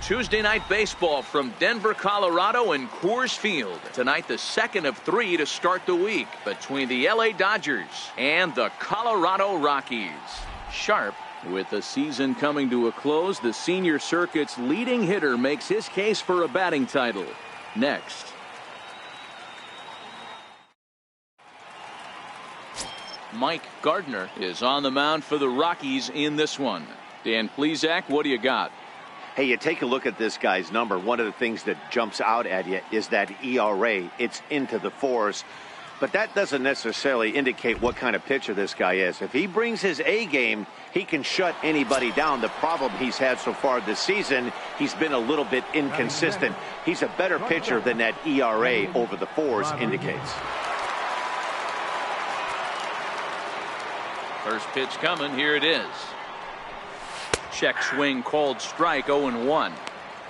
Tuesday night baseball from Denver, Colorado and Coors Field. Tonight, the second of 3 to start the week between the LA Dodgers and the Colorado Rockies. Sharp, with the season coming to a close, the senior circuit's leading hitter makes his case for a batting title. Next. Mike Gardner is on the mound for the Rockies in this one. Dan Plesac, what do you got? Hey, you take a look at this guy's number. One of the things that jumps out at you is that ERA. It's into the 4s. But that doesn't necessarily indicate what kind of pitcher this guy is. If he brings his A game, he can shut anybody down. The problem he's had so far this season, he's been a little bit inconsistent. He's a better pitcher than that ERA over the 4s indicates. First pitch coming. Here it is. Check swing called strike. 0-1.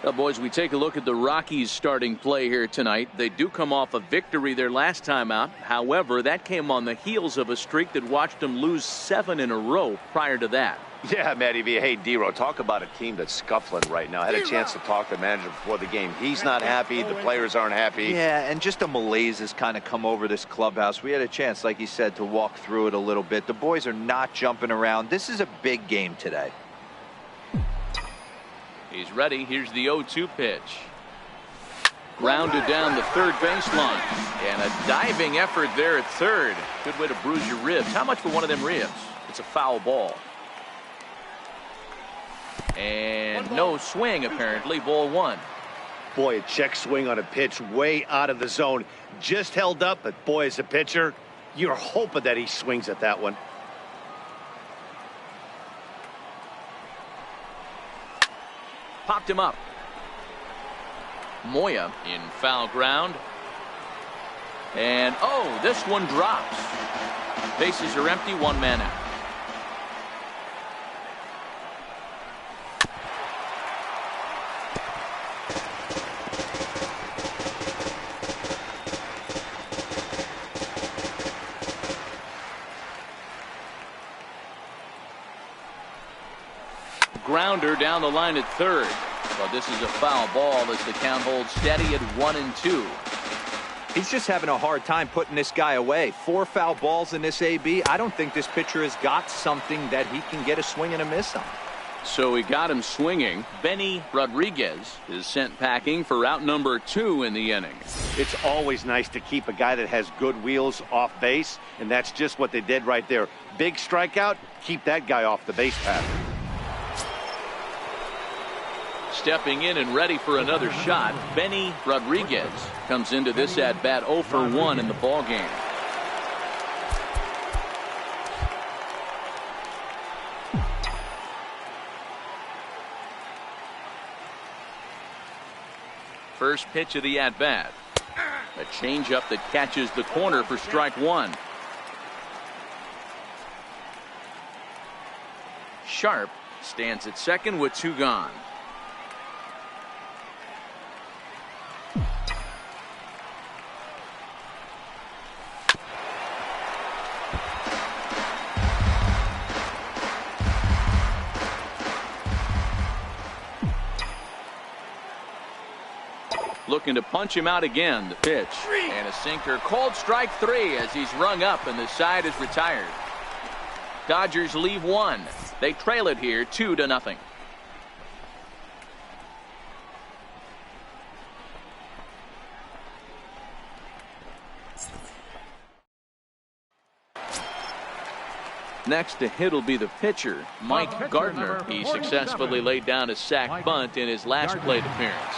Well, boys, we take a look at the Rockies starting play here tonight. They do come off a victory their last time out. However, that came on the heels of a streak that watched them lose 7 in a row prior to that. Yeah, Matty V. Hey, D-Row, talk about a team that's scuffling right now. I had a chance to talk to the manager before the game. He's not happy. The players aren't happy. Yeah, and just a malaise has kind of come over this clubhouse. We had a chance, like you said, to walk through it a little bit. The boys are not jumping around. This is a big game today. He's ready. Here's the 0-2 pitch. Grounded down the third baseline. And a diving effort there at third. Good way to bruise your ribs. How much for one of them ribs? It's a foul ball. And no swing, apparently. Ball 1. Boy, a check swing on a pitch way out of the zone. Just held up, but boy, as a pitcher, you're hoping that he swings at that one. Popped him up. Moya in foul ground. And, oh, this one drops. Bases are empty, 1 man out. Grounder down the line at third. But this is a foul ball as the count holds steady at 1-2. He's just having a hard time putting this guy away. 4 foul balls in this AB. I don't think this pitcher has got something that he can get a swing and a miss on. So he got him swinging. Benny Rodriguez is sent packing for out number 2 in the inning. It's always nice to keep a guy that has good wheels off base, and that's just what they did right there. Big strikeout, keep that guy off the base path. Stepping in and ready for another shot, Benny Rodriguez comes into this at bat 0 for 1 in the ball game. First pitch of the at bat. A changeup that catches the corner for strike 1. Sharp stands at second with 2 gone. Looking to punch him out again. The pitch and a sinker called strike 3 as he's rung up and the side is retired. Dodgers leave 1. They trail it here 2-0. Next to hit will be the pitcher, Mike Gardner. He successfully laid down a sac bunt in his last plate appearance.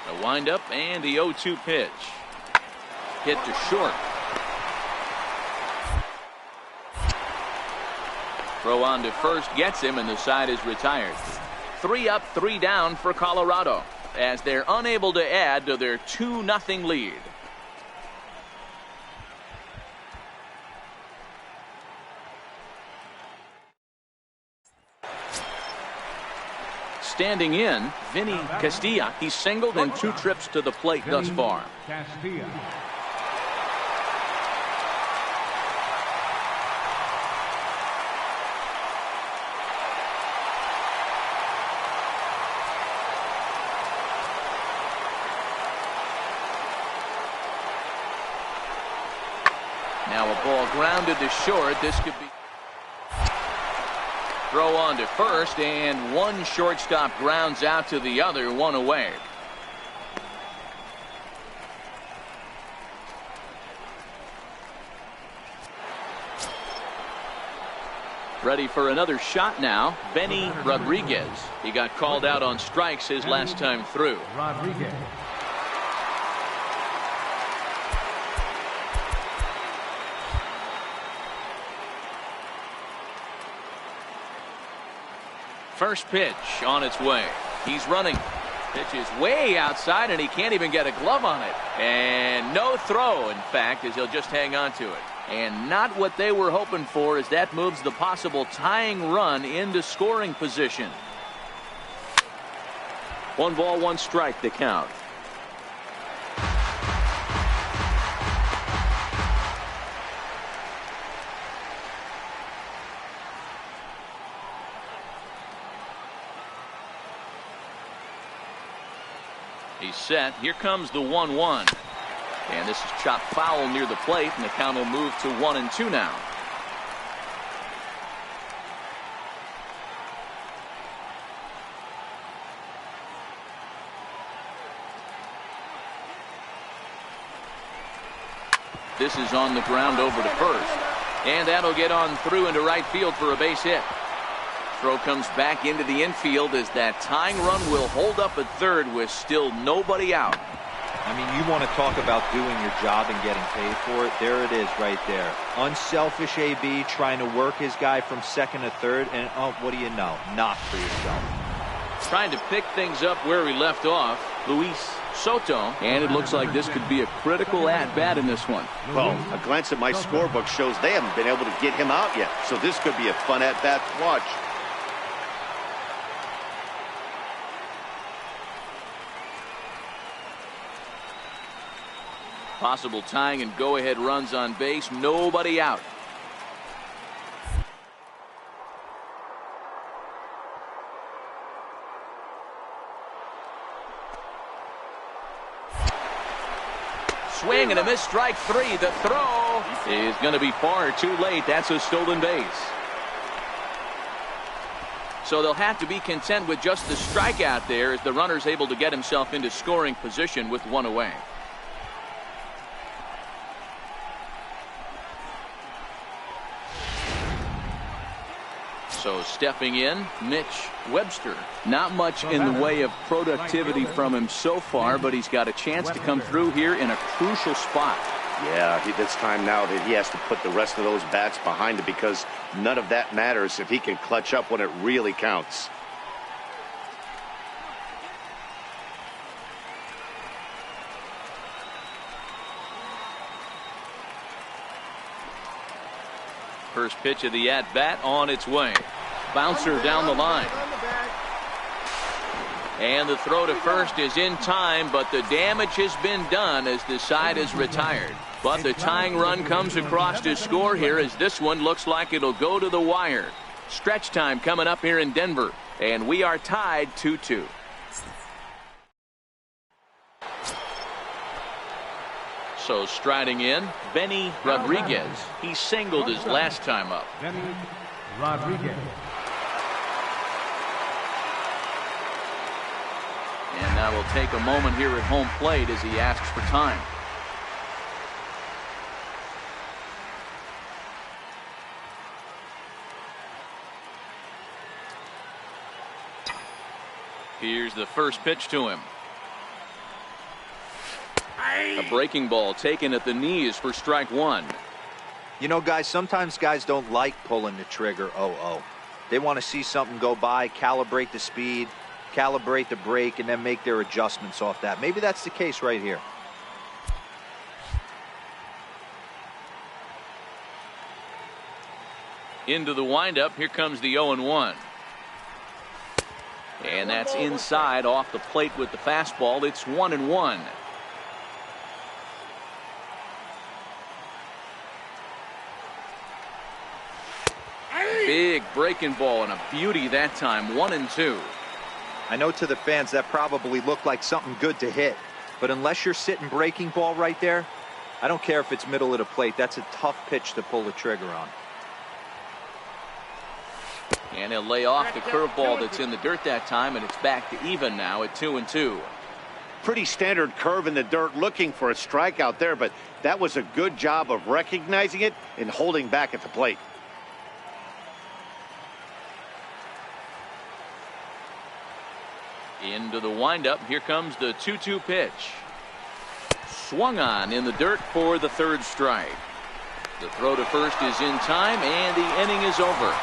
A windup and the 0-2 pitch. Hit to short. Throw on to first gets him and the side is retired. 3 up, 3 down for Colorado as they're unable to add to their 2-0 lead. Standing in, Vinny Castilla. He's singled in 2 trips to the plate thus far. Now a ball grounded to short. This could be throw on to first, and one shortstop grounds out to the other, one away. Ready for another shot now, Benny Rodriguez. He got called out on strikes his last time through. Rodriguez. First pitch on its way. He's running. Pitch is way outside, and he can't even get a glove on it. And no throw, in fact, as he'll just hang on to it. And not what they were hoping for, as that moves the possible tying run into scoring position. 1 ball, 1 strike to count. He's set. Here comes the 1-1. And this is chopped foul near the plate, and the count will move to 1-2 now. This is on the ground over to first. And that'll get on through into right field for a base hit. Throw comes back into the infield as that tying run will hold up at third with still nobody out. I mean, you want to talk about doing your job and getting paid for it. There it is right there. Unselfish AB trying to work his guy from second to third, and oh, what do you know? Not for yourself. Trying to pick things up where we left off, Luis Soto, and it looks like this could be a critical at-bat in this one. Well, a glance at my scorebook shows they haven't been able to get him out yet, so this could be a fun at-bat to watch. Possible tying and go-ahead runs on base. Nobody out. Swing and a miss, strike 3. The throw is going to be far too late. That's a stolen base. So they'll have to be content with just the strikeout there as the runner's able to get himself into scoring position with 1 away. So stepping in, Mitch Webster. Not much in the way of productivity from him so far, but he's got a chance to come through here in a crucial spot. Yeah, it's time now that he has to put the rest of those bats behind him, because none of that matters if he can clutch up when it really counts. First pitch of the at-bat on its way. Bouncer down the line. And the throw to first is in time, but the damage has been done as the side is retired. But the tying run comes across to score here, as this one looks like it'll go to the wire. Stretch time coming up here in Denver, and we are tied 2-2. So striding in, Benny Rodriguez. He singled his last time up. Benny Rodriguez. And now we'll take a moment here at home plate as he asks for time. Here's the first pitch to him. A breaking ball taken at the knees for strike 1. You know, guys, sometimes guys don't like pulling the trigger 0-0. They want to see something go by, calibrate the speed, calibrate the break, and then make their adjustments off that. Maybe that's the case right here. Into the windup. Here comes the 0-1. And that's inside off the plate with the fastball. It's 1-1. Big breaking ball and a beauty that time. 1-2. I know to the fans that probably looked like something good to hit, but unless you're sitting breaking ball right there, I don't care if it's middle of the plate. That's a tough pitch to pull the trigger on. And he'll lay off the curveball that's in the dirt that time, and it's back to even now at 2-2. Pretty standard curve in the dirt, looking for a strikeout there, but that was a good job of recognizing it and holding back at the plate. Into the windup. Here comes the 2-2 pitch. Swung on in the dirt for the third strike. The throw to first is in time, and the inning is over.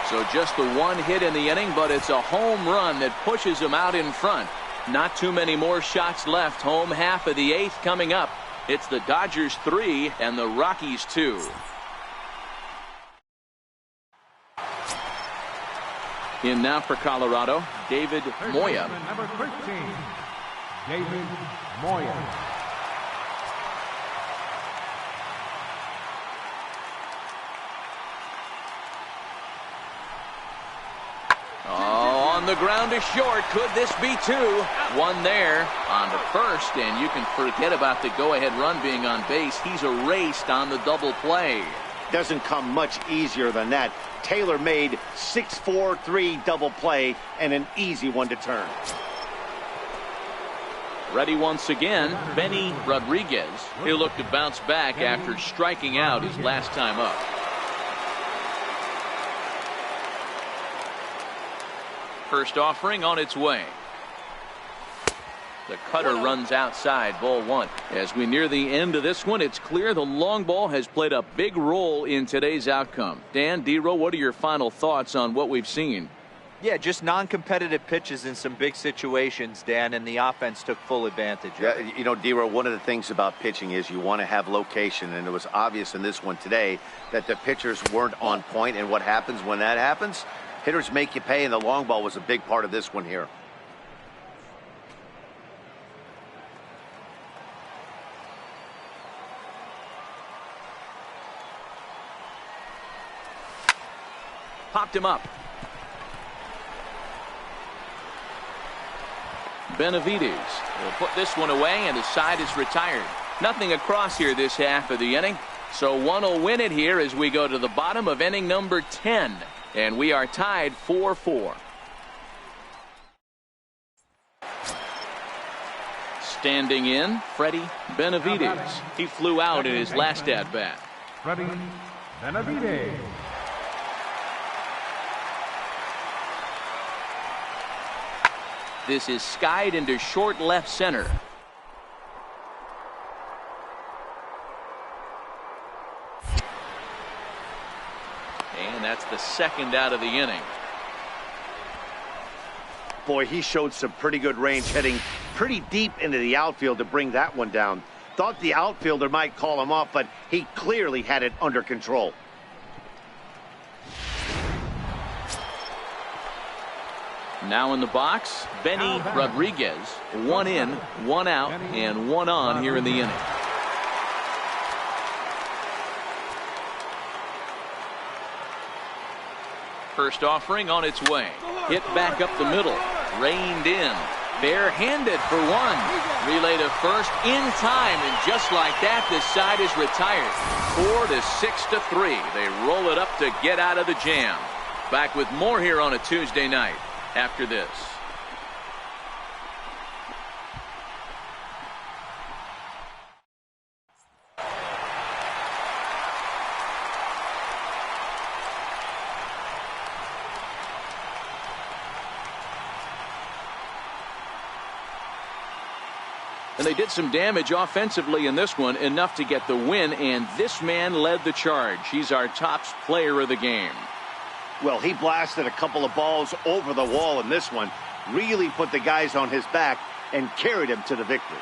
So just the one hit in the inning, but it's a home run that pushes him out in front. Not too many more shots left. Home half of the eighth coming up. It's the Dodgers 3 and the Rockies 2. In now for Colorado, David Moya. Number 13, David Moya. On the ground to short. Could this be two? One there on to first, and you can forget about the go-ahead run being on base. He's erased on the double play. Doesn't come much easier than that. Taylor made 6-4-3 double play and an easy one to turn. Ready once again, Benny Rodriguez. He'll look to bounce back after striking out his last time up. First offering on its way. The cutter runs outside, ball one. As we near the end of this one, it's clear the long ball has played a big role in today's outcome. Dan, D-Row, what are your final thoughts on what we've seen? Yeah, just non-competitive pitches in some big situations, Dan, and the offense took full advantage. Yeah, you know, D-Row, one of the things about pitching is you want to have location, and it was obvious in this one today that the pitchers weren't on point, and what happens when that happens? Hitters make you pay, and the long ball was a big part of this one here. Popped him up. Benavides will put this one away, and the side is retired. Nothing across here this half of the inning, so one will win it here as we go to the bottom of inning number 10. And we are tied 4-4. Standing in, Freddie Benavides. He flew out in his last at-bat. Freddie Benavides. This is skied into short left center. And that's the second out of the inning. Boy, he showed some pretty good range, heading pretty deep into the outfield to bring that one down. Thought the outfielder might call him off, but he clearly had it under control. Now in the box, Benny Rodriguez. One in, one out, and one on here in the inning. First offering on its way. Hit back up the middle. Reined in. Barehanded for one. Relay to first in time, and just like that, this side is retired. 4-6-3. They roll it up to get out of the jam. Back with more here on a Tuesday night after this. And they did some damage offensively in this one, enough to get the win, and this man led the charge. He's our top player of the game. Well, he blasted a couple of balls over the wall in this one, really put the guys on his back and carried him to the victory.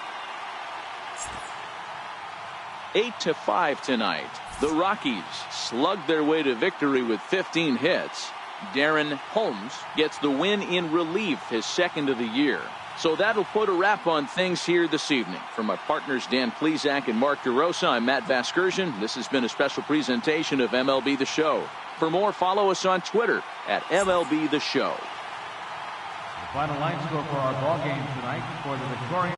8-5 tonight. The Rockies slugged their way to victory with 15 hits. Darren Holmes gets the win in relief, his second of the year. So that'll put a wrap on things here this evening. From our partners Dan Plesac and Mark DeRosa, I'm Matt Vasgersian. This has been a special presentation of MLB The Show. For more, follow us on Twitter at MLB The Show. The final line score for our ball game tonight for the Victorian